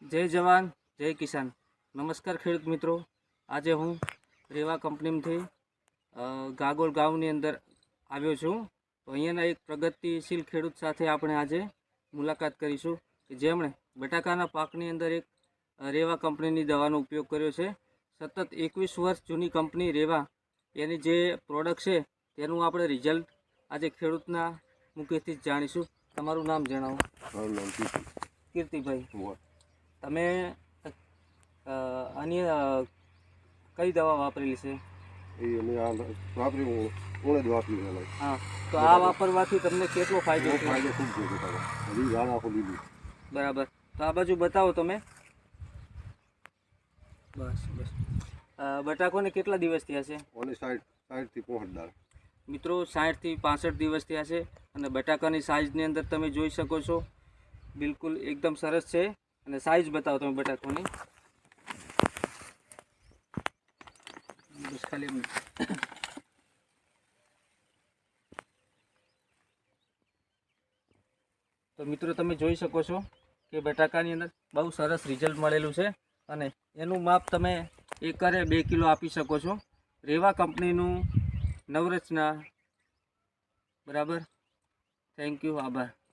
જય જવાન જય કિસાન। નમસ્કાર ખેડૂત મિત્રો, આજે હું રેવા કંપનીમાંથી ગાગોલ ગામની અંદર આવ્યો છું। તો અહીંયાના એક પ્રગતિશીલ ખેડૂત સાથે આપણે આજે મુલાકાત કરીશું કે જેમણે બટાકાના પાકની અંદર એક રેવા કંપનીની દવાનો ઉપયોગ કર્યો છે। સતત 21 વર્ષ જૂની કંપની રેવા, એની જે પ્રોડક્ટ છે તેનું આપણે રિઝલ્ટ આજે ખેડૂતના મુખેથી જ જાણીશું। તમારું નામ જણાવો। મારું નામ કીર્તિભાઈ, કીર્તિ। તમે આની કઈ દવા વાપરેલી છે? હા, તો આ વાપરવાથી તમને કેટલો ફાયદો થયો? બરાબર, તો આ બાજુ બતાવો તમે। બસ બસ, બટાકોને કેટલા દિવસ થયા છે? 60 થી 65 મિત્રો, 60 થી 65 દિવસ થયા છે અને બટાકાની સાઇઝની અંદર તમે જોઈ શકો છો, બિલકુલ એકદમ સરસ છે। અને સાઇઝ બતાવો તમે બટાકોની। બસ ખાલી તો મિત્રો તમે જોઈ શકો છો કે બટાકાની અંદર બહુ સરસ રિઝલ્ટ મળેલું છે અને એનું માપ તમે એકરે 2 કિલો આપી શકો છો। રેવા કંપનીનું નવરચના। બરાબર, થેન્ક યુ, આભાર।